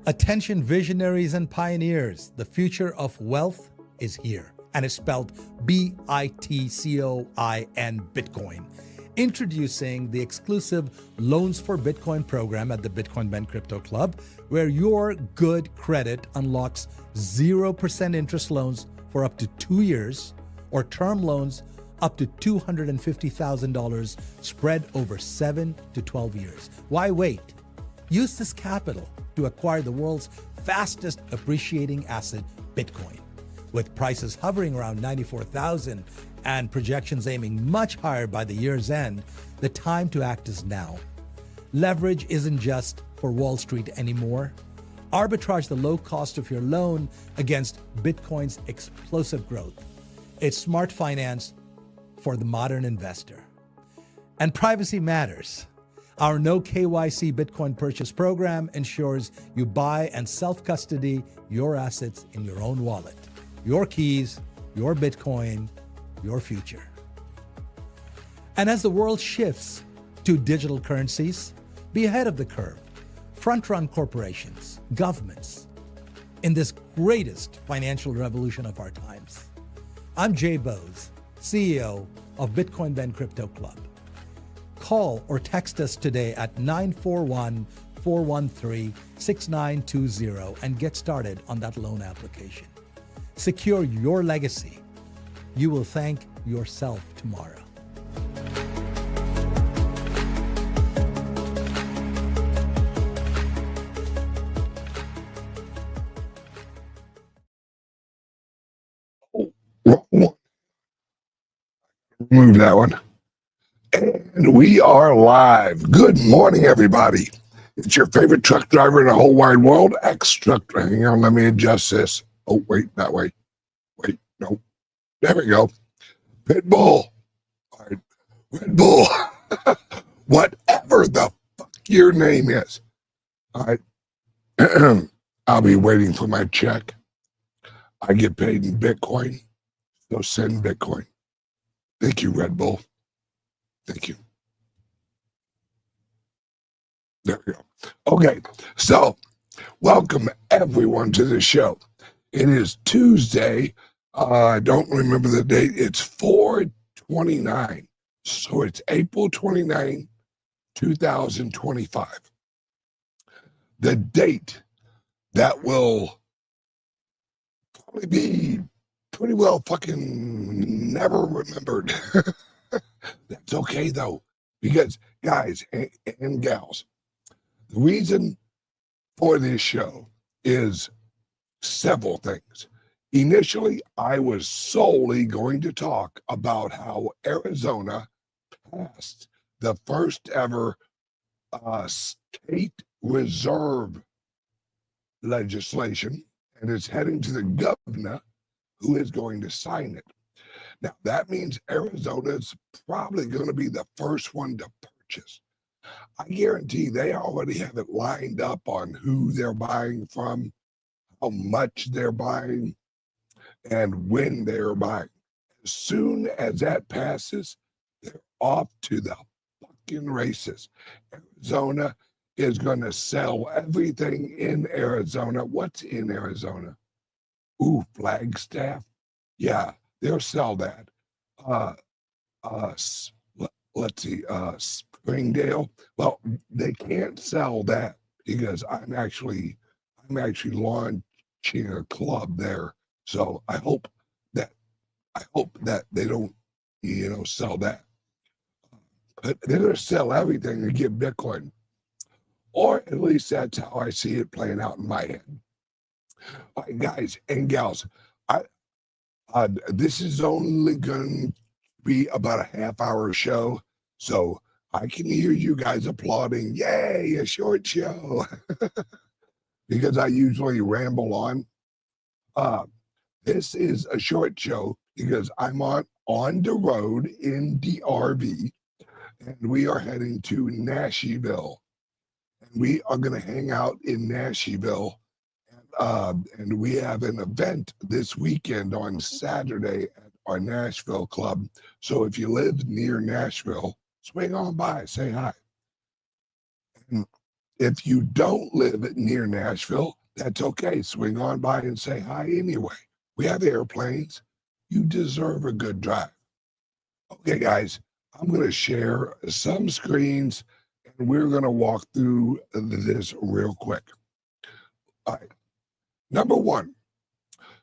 Attention visionaries and pioneers, the future of wealth is here, and it's spelled B-I-T-C-O-I-N, Bitcoin. Introducing the exclusive Loans for Bitcoin program at the Bitcoin Ben Crypto Club, where your good credit unlocks 0% interest loans for up to 2 years, or term loans up to $250,000 spread over 7 to 12 years. Why wait? Use this capital to acquire the world's fastest appreciating asset, Bitcoin. With prices hovering around 94,000 and projections aiming much higher by the year's end, the time to act is now. Leverage isn't just for Wall Street anymore. Arbitrage the low cost of your loan against Bitcoin's explosive growth. It's smart finance for the modern investor. And privacy matters. Our no KYC Bitcoin purchase program ensures you buy and self-custody your assets in your own wallet. Your keys, your Bitcoin, your future. And as the world shifts to digital currencies, be ahead of the curve. Frontrun corporations, governments, in this greatest financial revolution of our times. I'm Jay Bose, CEO of Bitcoin Ben Crypto Club. Call or text us today at 941-413-6920 and get started on that loan application. Secure your legacy. You will thank yourself tomorrow. Remove that one. And we are live. Good morning, everybody. It's your favorite truck driver in the whole wide world, ex-truck. Hang on, let me adjust this. Oh, wait, that way. Wait, no. There we go. Pitbull. All right. Red Bull. Whatever the fuck your name is. All right. I'll be waiting for my check. I get paid in Bitcoin, so send Bitcoin. Thank you, Red Bull. Thank you. There we go. Okay, so welcome everyone to the show. It is Tuesday. I don't remember the date. It's 4/29. So it's April 29, 2025. The date that will probably be pretty well fucking never remembered. That's okay though, because guys and gals, the reason for this show is several things. Initially, I was solely going to talk about how Arizona passed the first ever state reserve legislation, and it's heading to the governor who is going to sign it. Now, that means Arizona is probably going to be the first one to purchase. I guarantee they already have it lined up on who they're buying from, how much they're buying, and when they're buying. As soon as that passes, they're off to the fucking races. Arizona is going to sell everything in Arizona. What's in Arizona? Ooh, Flagstaff. Yeah, they'll sell that. Let's see, Springdale. Well, they can't sell that because I'm actually launching a club there. So I hope that they don't, sell that. But they're going to sell everything to get Bitcoin. Or at least that's how I see it playing out in my head. All right, guys and gals, this is only going to be about a half-hour show, so I can hear you guys applauding, yay, a short show, because I usually ramble on. This is a short show because I'm on the road in DRV, and we are heading to Nashville. And we are going to hang out in Nashville. And we have an event this weekend on Saturday at our Nashville club. So if you live near Nashville, swing on by, say hi. And If you don't live near Nashville, that's okay. Swing on by and say hi anyway. We have airplanes. You deserve a good drive. Okay, guys, I'm going to share some screens and we're going to walk through this real quick. All right. Number one,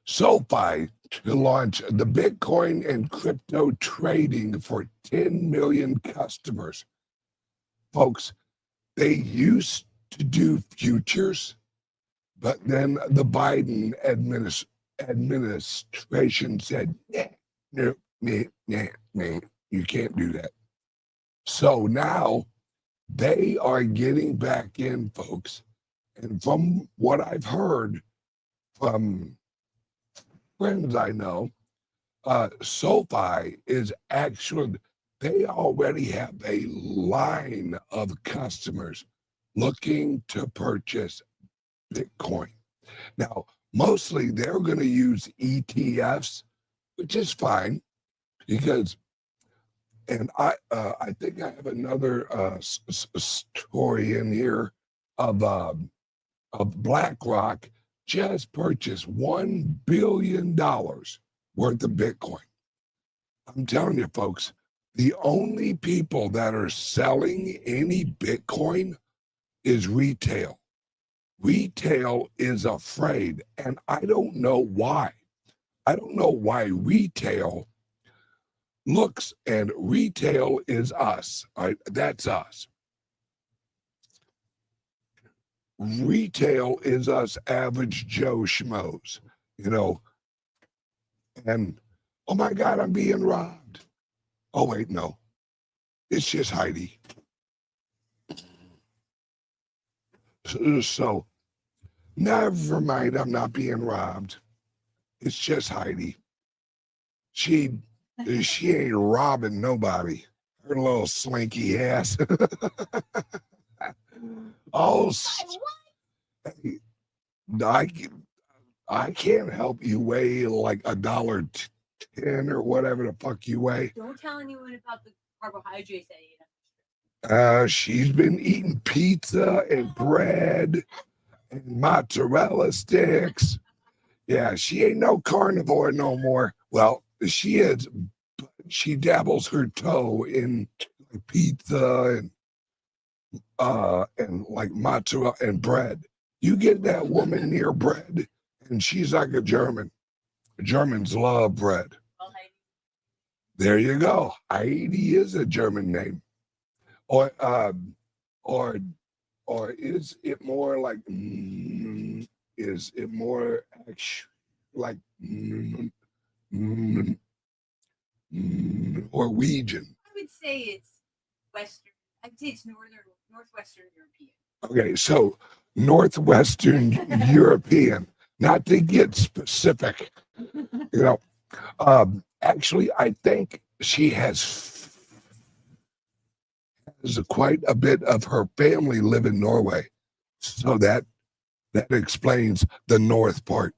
SoFi to launch the Bitcoin and crypto trading for 10 million customers. Folks, they used to do futures, but then the Biden administration said, no, you can't do that. So now they are getting back in, folks. And from what I've heard from friends I know, SoFi is actually, they already have a line of customers looking to purchase Bitcoin. Now, mostly they're going to use ETFs, which is fine because, and I think I have another story in here of BlackRock just purchased $1 billion worth of Bitcoin. I'm telling you, folks, the only people that are selling any Bitcoin is retail. Retail is afraid, and I don't know why. I don't know why retail looks, and retail is us. Right? That's us. Retail is us average Joe schmoes, you know, and oh my God, I'm being robbed. Oh, wait, no, it's just Heidi. So never mind, I'm not being robbed. It's just Heidi. She ain't robbing nobody. Her little slinky ass. Oh, I can't help you weigh like $1.10 or whatever the fuck you weigh. Don't tell anyone about the carbohydrates that you eat. She's been eating pizza and bread and mozzarella sticks. Yeah, she ain't no carnivore no more. Well, she is. But she dabbles her toe in pizza and like mozzarella and bread. You get that woman near bread, and she's like a German. Germans love bread. There you go. Heidi is a German name. Or is it more like? Is it more like Norwegian? I would say it's Western. I'd say it's Northwestern European. Okay, so Northwestern European, not to get specific, you know. Actually, I think she has quite a bit of her family live in Norway, so that explains the north part.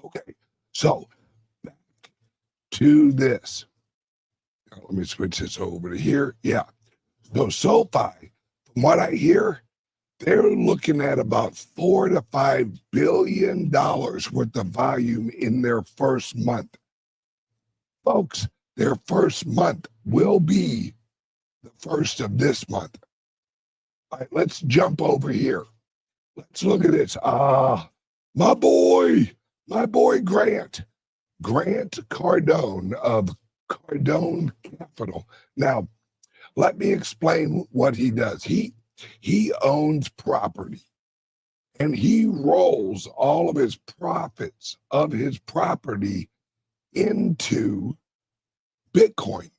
Okay, so back to this. Now, let me switch this over to here. Yeah, so SoFi, from what I hear, they're looking at about $4 to $5 billion worth of volume in their first month. Folks, their first month will be the first of this month. All right, let's jump over here. Let's look at this. My boy Grant Cardone of Cardone Capital. Now, let me explain what he does. He owns property, and he rolls all of his profits of his property into Bitcoin.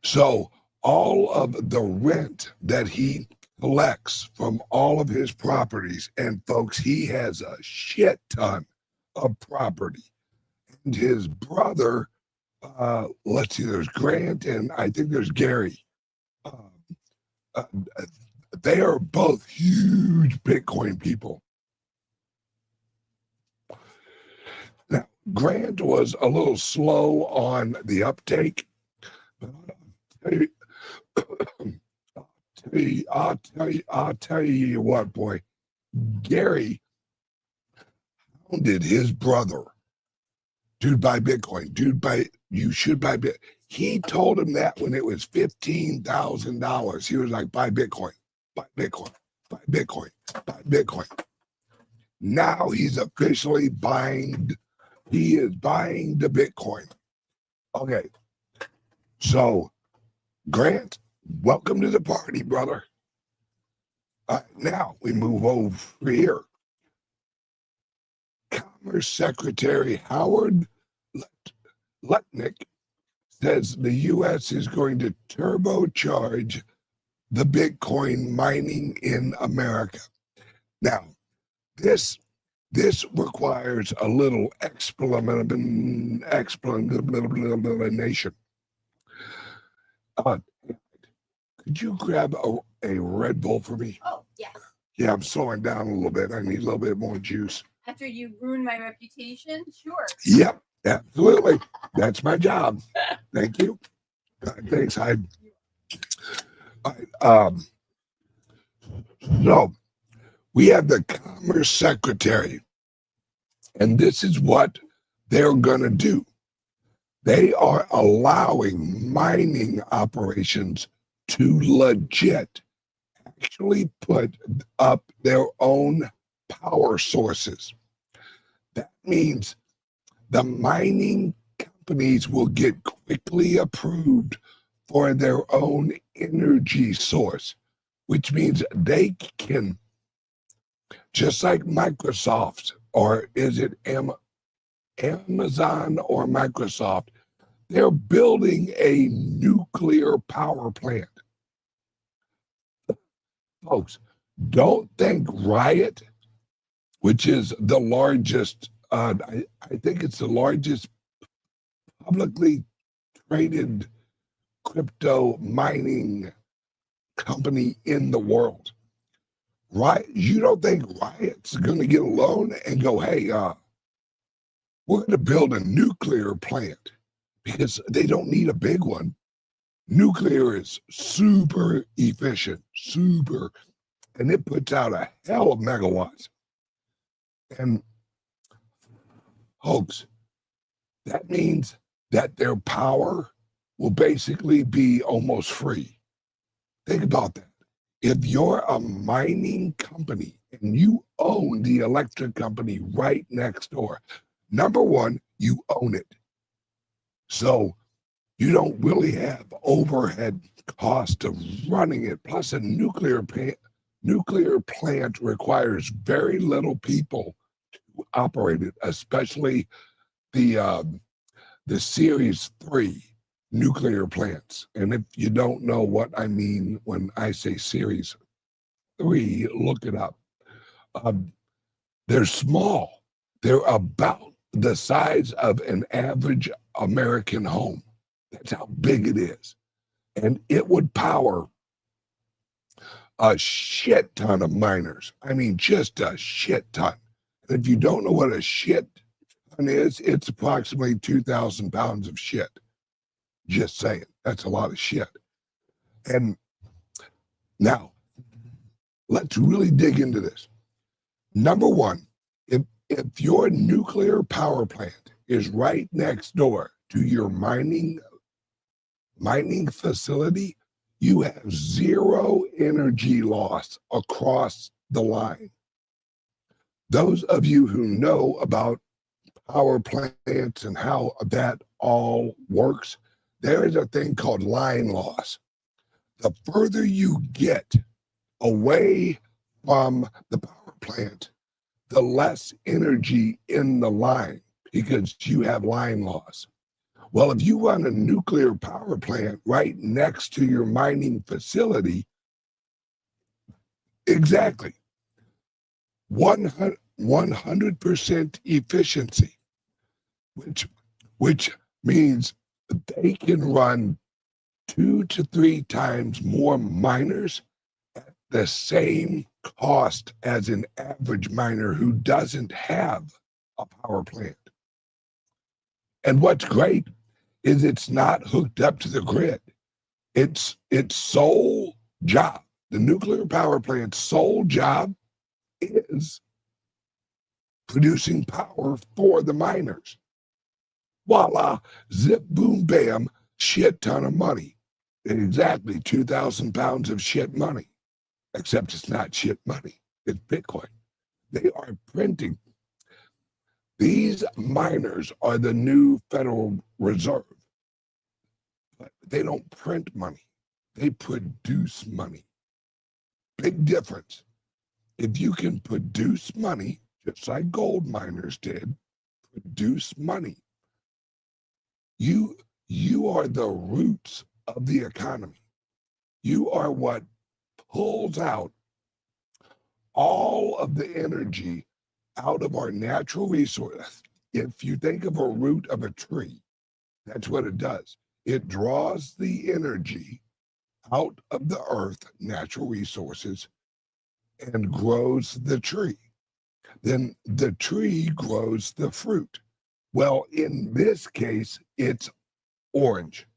So all of the rent that he collects from all of his properties, and folks, he has a shit ton of property. And his brother, let's see, there's Grant and I think there's Gary. They are both huge Bitcoin people. Now, Grant was a little slow on the uptake, but I'll I'll tell you what, boy. Gary founded his brother. Dude, buy Bitcoin. You should buy Bitcoin. He told him that when it was $15,000. He was like, buy Bitcoin, buy Bitcoin, buy Bitcoin, buy Bitcoin. Now he's officially buying the Bitcoin. Okay. So, Grant, welcome to the party, brother. Now we move over here. Commerce Secretary Howard Lutnick says the U.S. is going to turbocharge the Bitcoin mining in America. Now, this requires a little explanation. Could you grab a Red Bull for me? Oh, yes. Yeah, I'm slowing down a little bit. I need a little bit more juice. After you ruin my reputation, sure. Yep, absolutely. That's my job. Thank you. Thanks, Hyde. So we have the Commerce Secretary, and this is what they're going to do. They are allowing mining operations to legit actually put up their own power sources. That means the mining companies will get quickly approved for their own energy source, which means they can, just like Microsoft, or is it Amazon or Microsoft, they're building a nuclear power plant. Folks, don't think Riot, which is the largest, I think it's the largest publicly traded crypto mining company in the world. Right? You don't think Riot's going to get a loan and go, hey, we're going to build a nuclear plant, because they don't need a big one. Nuclear is super efficient, and it puts out a hell of megawatts. And folks, that means that their power will basically be almost free. Think about that. If you're a mining company and you own the electric company right next door, number one, you own it. So you don't really have overhead cost of running it. Plus, a nuclear plant requires very little people to operate it, especially the Series 3 nuclear plants. And if you don't know what I mean when I say Series 3, look it up. They're small. They're about the size of an average American home. That's how big it is. And it would power a shit ton of miners. I mean, just a shit ton. And if you don't know what a shit ton is, it's approximately 2,000 pounds of shit. Just saying. That's a lot of shit. And now, let's really dig into this. Number one, if your nuclear power plant is right next door to your mining facility, you have zero energy loss across the line. Those of you who know about power plants and how that all works, there is a thing called line loss. The further you get away from the power plant, the less energy in the line, because you have line loss. Well, if you run a nuclear power plant right next to your mining facility, exactly, 100% efficiency, which means they can run 2 to 3 times more miners at the same cost as an average miner who doesn't have a power plant. And what's great is it's not hooked up to the grid. Its sole job The nuclear power plant's sole job is producing power for the miners. Voila, zip, boom, bam, shit ton of money. Exactly 2,000 pounds of shit money. Except it's not shit money, it's Bitcoin. They are printing. These miners are the new Federal Reserve. But they don't print money, they produce money. Big difference. If you can produce money, just like gold miners did, produce money, you are the roots of the economy. You are what pulls out all of the energy out of our natural resource. If you think of a root of a tree, that's what it does. It draws the energy out of the earth, natural resources, and grows the tree. Then the tree grows the fruit. Well, in this case, it's orange.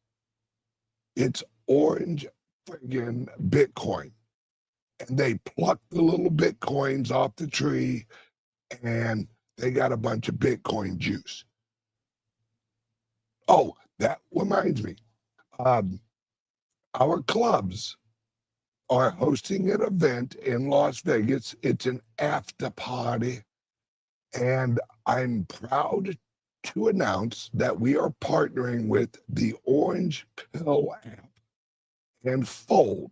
It's orange friggin' Bitcoin. And they pluck the little Bitcoins off the tree and they got a bunch of Bitcoin juice. Oh, that reminds me. Our clubs are hosting an event in Las Vegas. It's an after party. And I'm proud to announce that we are partnering with the Orange Pill app and Fold.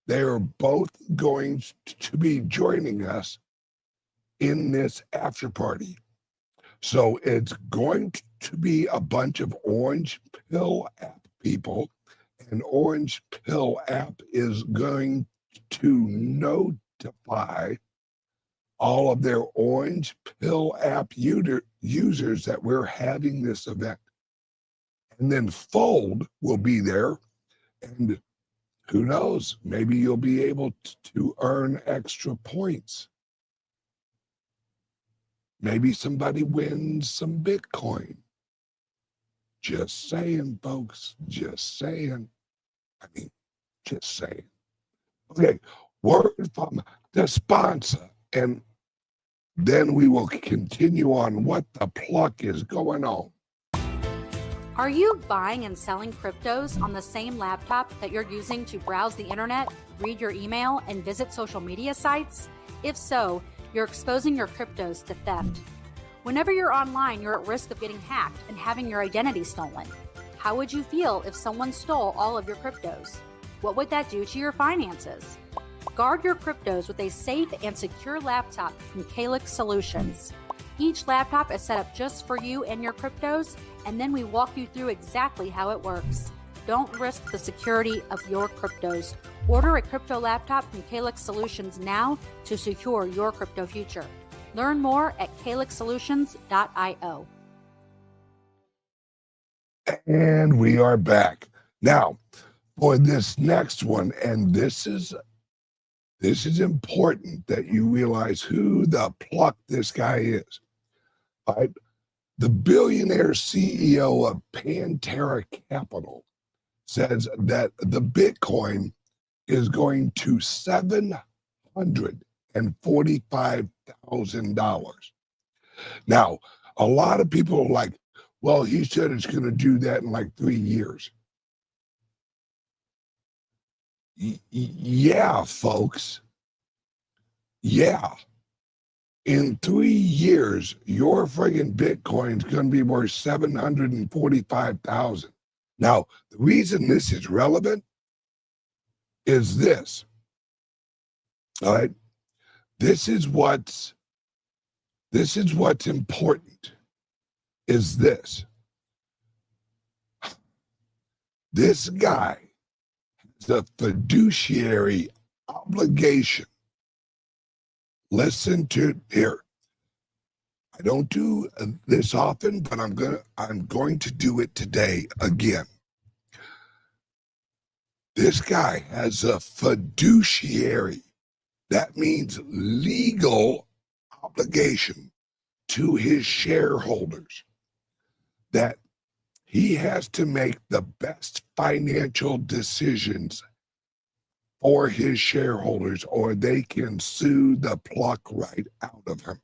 They are both going to be joining us in this after party. So it's going to be a bunch of Orange Pill app people, and Orange Pill app is going to notify all of their Orange Pill app users that we're having this event. And then Fold will be there, and who knows, maybe you'll be able to earn extra points. Maybe somebody wins some Bitcoin. Just saying, folks, just saying. I mean, just saying. Okay, word from the sponsor, and then we will continue on what the pluck is going on. Are you buying and selling cryptos on the same laptop that you're using to browse the internet, read your email, and visit social media sites? If so, you're exposing your cryptos to theft. Whenever you're online, you're at risk of getting hacked and having your identity stolen. How would you feel if someone stole all of your cryptos? What would that do to your finances? Guard your cryptos with a safe and secure laptop from CALIX Solutions. Each laptop is set up just for you and your cryptos, and then we walk you through exactly how it works. Don't risk the security of your cryptos. Order a crypto laptop from CALIX Solutions now to secure your crypto future. Learn more at calixsolutions.io. And we are back. Now, for this next one, and this is important that you realize who the pluck this guy is. All right? The billionaire CEO of Pantera Capital says that the Bitcoin is going to $745,000. Now, a lot of people are like, well, he said it's going to do that in like 3 years. Yeah, folks. Yeah. In 3 years, your friggin' Bitcoin's going to be worth $745,000. Now, the reason this is relevant is this. All right? This is what's important, is this. This guy has a fiduciary obligation. Listen to here. I don't do this often, but I'm going to do it today again. This guy has a fiduciary. That means legal obligation to his shareholders that he has to make the best financial decisions for his shareholders, or they can sue the pluck right out of him.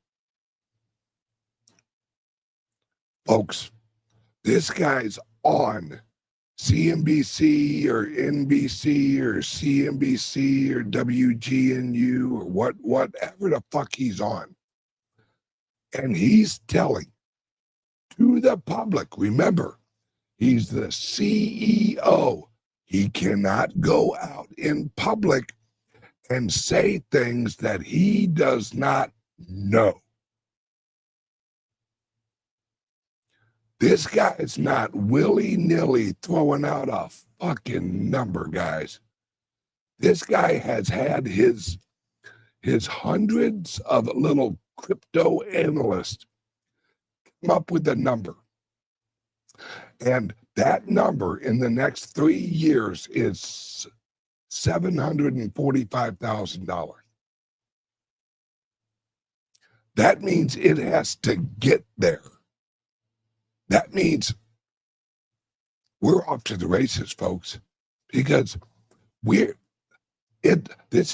Folks, this guy's on CNBC or NBC or CNBC or WGNU or whatever the fuck he's on. And he's telling to the public, remember, he's the CEO. He cannot go out in public and say things that he does not know. This guy's not willy-nilly throwing out a fucking number, guys. This guy has had his hundreds of little crypto analysts come up with a number. And that number in the next 3 years is $745,000. That means it has to get there. That means we're off to the races, folks, because this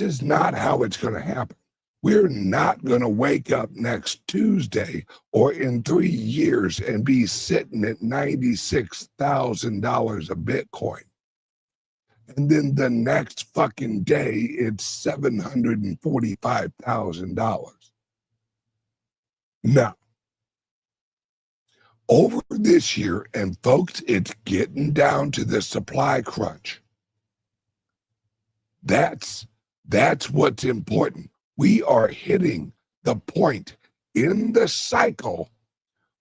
is not how it's going to happen. We're not going to wake up next Tuesday or in 3 years and be sitting at $96,000 a Bitcoin. And then the next fucking day, it's $745,000. No. Over this year, and folks, it's getting down to the supply crunch. That's what's important. We are hitting the point in the cycle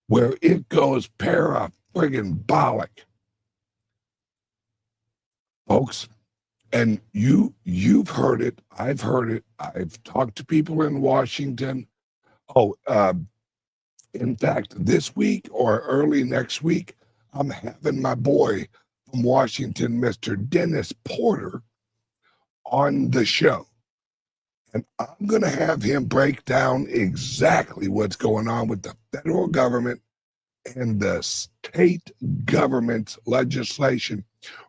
where it goes para-friggin-bolic. Folks, and you've heard it, I've heard it, I've talked to people in Washington. In fact, this week or early next week, I'm having my boy from Washington, Mr. Dennis Porter, on the show. And I'm going to have him break down exactly what's going on with the federal government and the state government's legislation.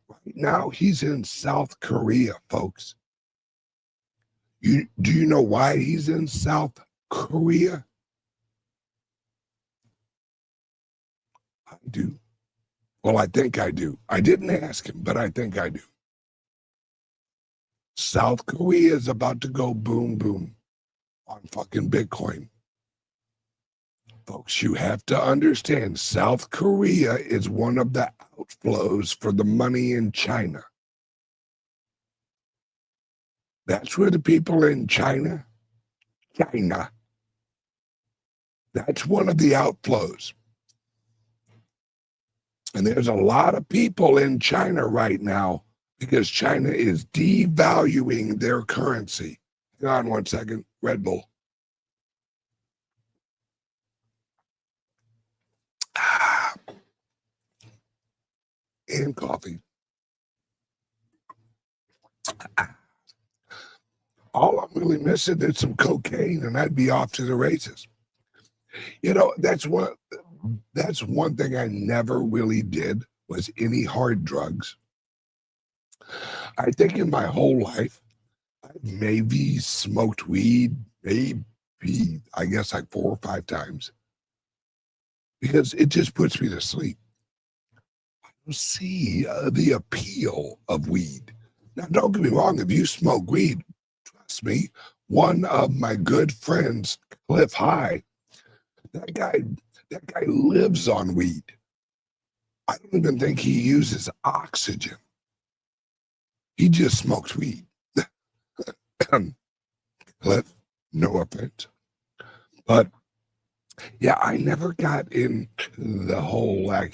Right now, he's in South Korea, folks. Do you know why he's in South Korea? I do. Well, I think I do. I didn't ask him, but I think I do. South Korea is about to go boom, boom on fucking Bitcoin. Folks, you have to understand, South Korea is one of the outflows for the money in China. That's where the people in China, that's one of the outflows. And there's a lot of people in China right now because China is devaluing their currency. Hang on one second, Red Bull. And coffee. All I'm really missing is some cocaine, and I'd be off to the races. You know, that's one thing I never really did, was any hard drugs. I think in my whole life, I maybe smoked weed, maybe, I guess like 4 or 5 times, because it just puts me to sleep. I don't see the appeal of weed. Now, don't get me wrong, if you smoke weed, trust me, one of my good friends, Cliff High, that guy lives on weed. I don't even think he uses oxygen. He just smokes weed. Cliff, no offense. But yeah, I never got into the whole like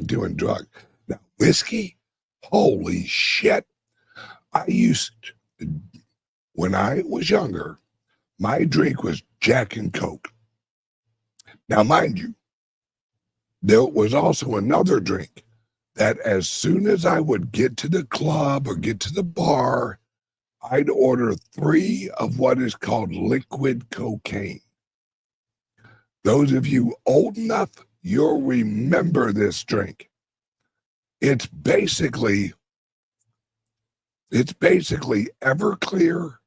doing drugs. Now, whiskey, holy shit. When I was younger, my drink was Jack and Coke. Now, mind you, there was also another drink that as soon as I would get to the club or get to the bar, I'd order 3 of what is called liquid cocaine. Those of you old enough, you'll remember this drink. It's basically It's basically Everclear,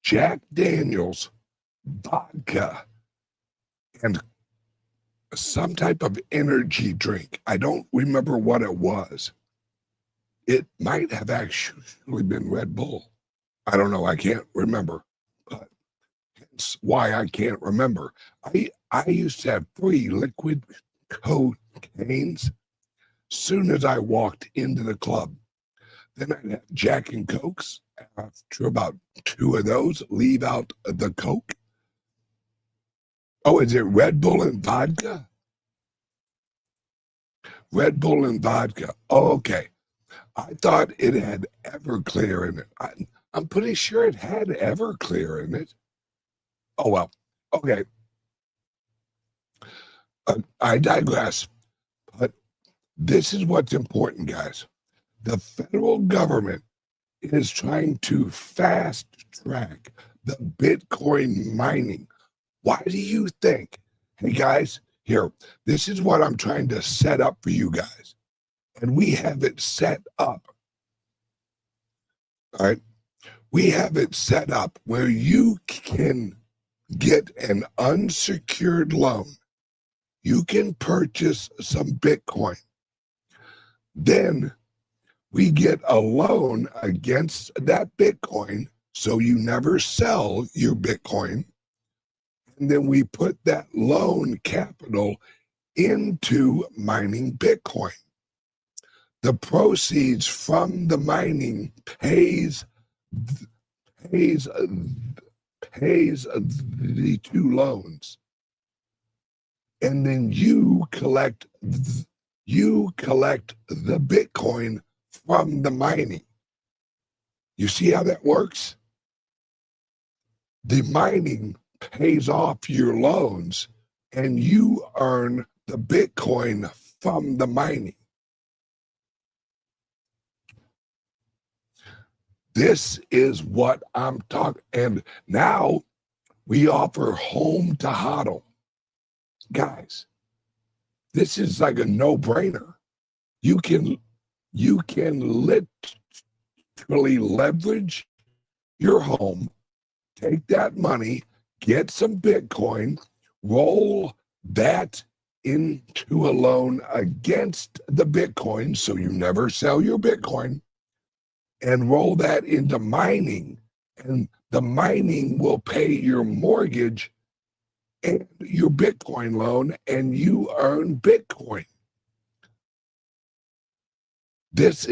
Jack Daniels, vodka, and some type of energy drink. I don't remember what it was. It might have actually been Red Bull. I don't know. I can't remember. But that's why I can't remember. I used to have 3 liquid cocaines soon as I walked into the club. Then I'd have Jack and Cokes. After about 2 of those, leave out the Coke. Oh, is it Red Bull and vodka? Red Bull and vodka. Oh, okay. I thought it had Everclear in it. I'm pretty sure it had Everclear in it. Oh, well. Okay. I digress. But this is what's important, guys. The federal government is trying to fast track the Bitcoin mining. Why do you think? Hey, guys, here, this is what I'm trying to set up for you guys. And we have it set up. All right. We have it set up where you can get an unsecured loan. You can purchase some Bitcoin. Then we get a loan against that Bitcoin, so you never sell your Bitcoin. And then we put that loan capital into mining Bitcoin. The proceeds from the mining pays the 2 loans. And then you collect the Bitcoin from the mining. You see how that works? The mining pays off your loans and you earn the Bitcoin from the mining. This is what I'm talking. And now we offer home to hodl. Guys, this is like a no-brainer. You can literally leverage your home, take that money, get some Bitcoin, roll that into a loan against the Bitcoin so you never sell your Bitcoin, and roll that into mining. And the mining will pay your mortgage and your Bitcoin loan, and you earn Bitcoin. That's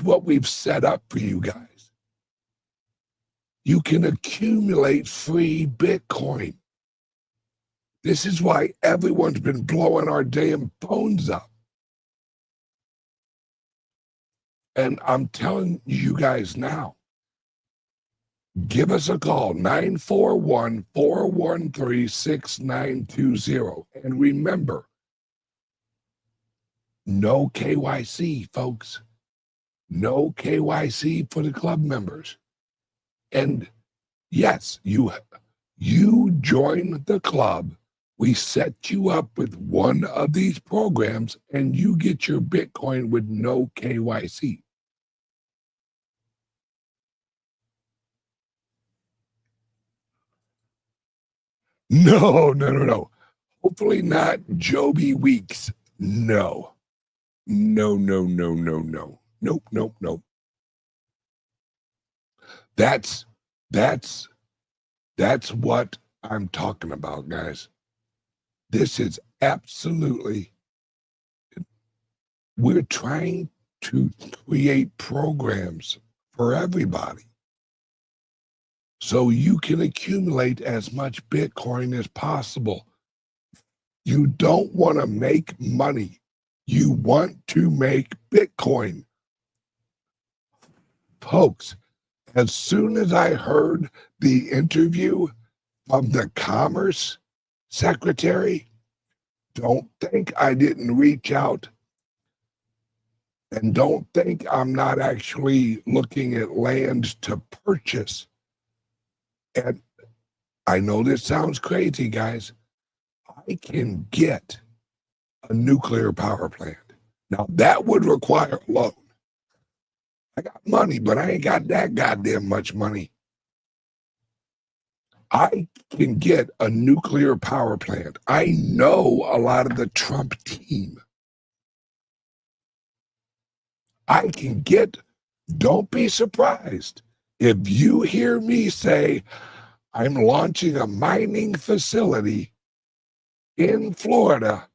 what we've set up for you guys. You can accumulate free Bitcoin. This is why everyone's been blowing our damn phones up. And I'm telling you guys now, give us a call, 941-413-6920. And remember, no KYC, folks. No KYC for the club members. And yes, you join the club. We set you up with one of these programs and you get your Bitcoin with no KYC. No. Hopefully not Joby Weeks. No. Nope. That's what I'm talking about, guys. This is absolutely, we're trying to create programs for everybody so you can accumulate as much Bitcoin as possible. You don't want to make money. You want to make Bitcoin. Folks, as soon as I heard the interview of the Commerce Secretary, don't think I didn't reach out, and don't think I'm not actually looking at land to purchase. And I know this sounds crazy, guys. I can get a nuclear power plant. Now, that would require a loan. I got money, but I ain't got that goddamn much money. I can get a nuclear power plant. I know a lot of the Trump team. I can get, don't be surprised if you hear me say, I'm launching a mining facility in Florida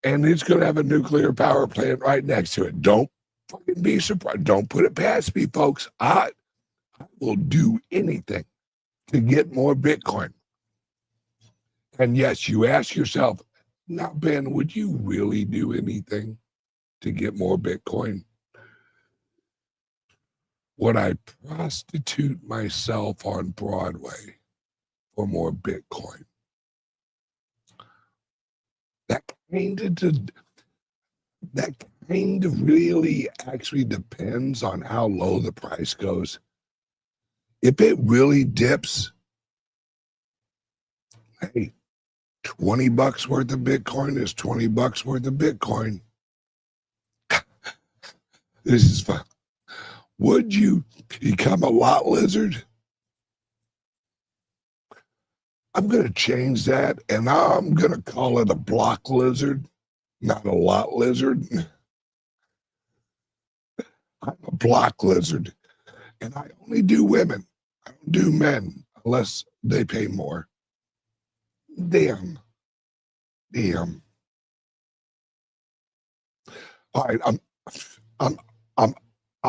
and it's going to have a nuclear power plant right next to it. Don't fucking be surprised. Don't put it past me, folks. I will do anything to get more Bitcoin. And yes, you ask yourself, now, Ben, would you really do anything to get more Bitcoin? Would I prostitute myself on Broadway for more Bitcoin? That kind of really actually depends on how low the price goes. If it really dips, hey, $20 worth of Bitcoin is $20 worth of Bitcoin. This is fun. Would you become a lot lizard? I'm going to change that, and I'm going to call it a block lizard, not a lot lizard. I'm a block lizard, and I only do women. I don't do men unless they pay more. Damn. All right, I'm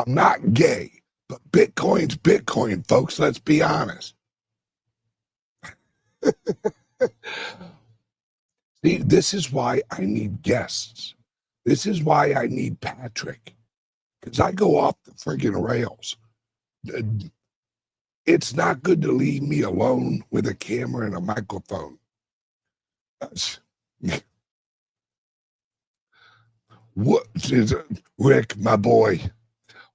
not gay, but Bitcoin's Bitcoin, folks. Let's be honest. See, this is why I need guests. This is why I need Patrick, because I go off the friggin' rails. It's not good to leave me alone with a camera and a microphone. What is it, Rick, my boy?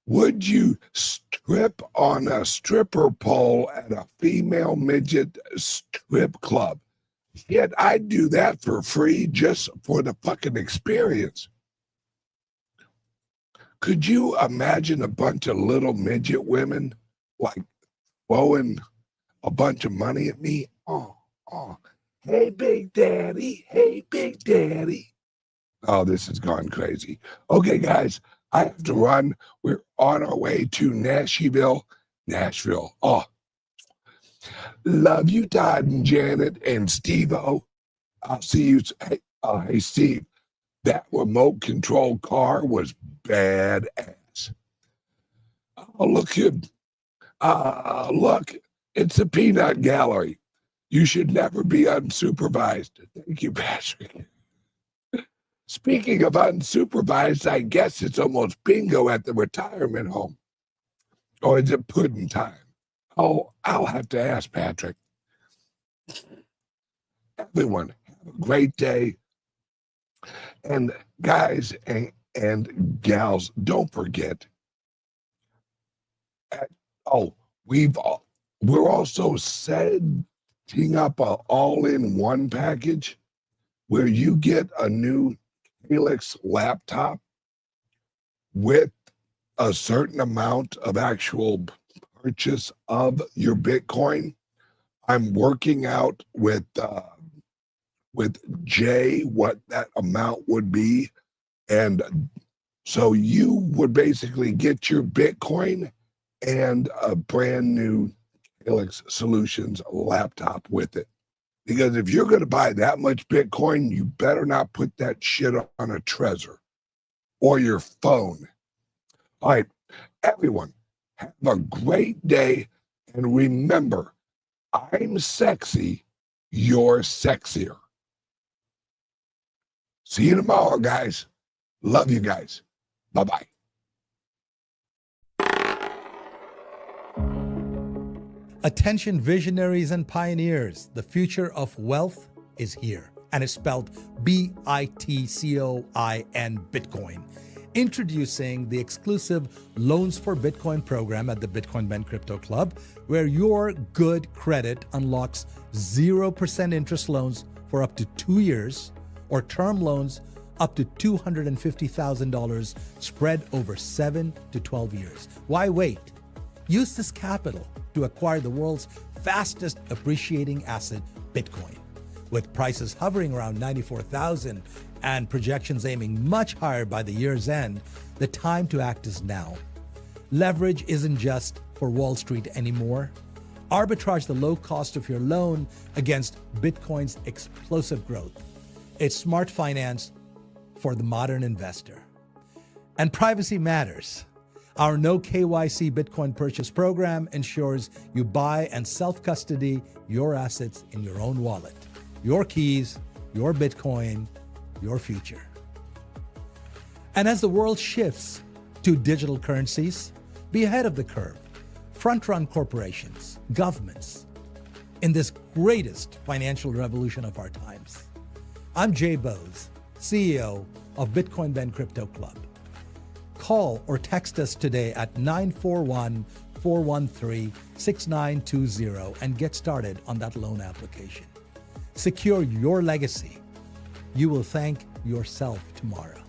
Would you strip on a stripper pole at a female midget strip club? Yet I'd do that for free just for the fucking experience. Could you imagine a bunch of little midget women like throwing a bunch of money at me? Oh, hey, Big Daddy. Hey, Big Daddy. Oh, this has gone crazy. Okay, guys. I have to run. We're on our way to Nashville. Oh, love you, Todd and Janet and Steve-O. I'll see you. Hey, Steve, that remote control car was badass. Oh, look, look, it's a peanut gallery. You should never be unsupervised. Thank you, Patrick. Speaking of unsupervised, I guess it's almost bingo at the retirement home. Or is it pudding time? Oh, I'll have to ask Patrick. Everyone, have a great day. And guys and gals, don't forget. We're also setting up an all-in-one package where you get a new CALIX laptop with a certain amount of actual purchase of your Bitcoin. I'm working out with Jay what that amount would be, and so you would basically get your Bitcoin and a brand new CALIX Solutions laptop with it. Because if you're going to buy that much Bitcoin, you better not put that shit on a Trezor or your phone. All right, everyone, have a great day. And remember, I'm sexy, you're sexier. See you tomorrow, guys. Love you guys. Bye-bye. Attention visionaries and pioneers, the future of wealth is here, and it's spelled Bitcoin, Bitcoin. Introducing the exclusive Loans for Bitcoin program at the Bitcoin Ben Crypto Club, where your good credit unlocks 0% interest loans for up to 2 years, or term loans up to $250,000 spread over 7 to 12 years. Why wait? Use this capital to acquire the world's fastest appreciating asset, Bitcoin. With prices hovering around 94,000 and projections aiming much higher by the year's end, the time to act is now. Leverage isn't just for Wall Street anymore. Arbitrage the low cost of your loan against Bitcoin's explosive growth. It's smart finance for the modern investor. And privacy matters. Our no KYC Bitcoin purchase program ensures you buy and self-custody your assets in your own wallet. Your keys, your Bitcoin, your future. And as the world shifts to digital currencies, be ahead of the curve. Frontrun corporations, governments, in this greatest financial revolution of our times. I'm Jay Bose, CEO of Bitcoin Ben Crypto Club. Call or text us today at 941-413-6920 and get started on that loan application. Secure your legacy. You will thank yourself tomorrow.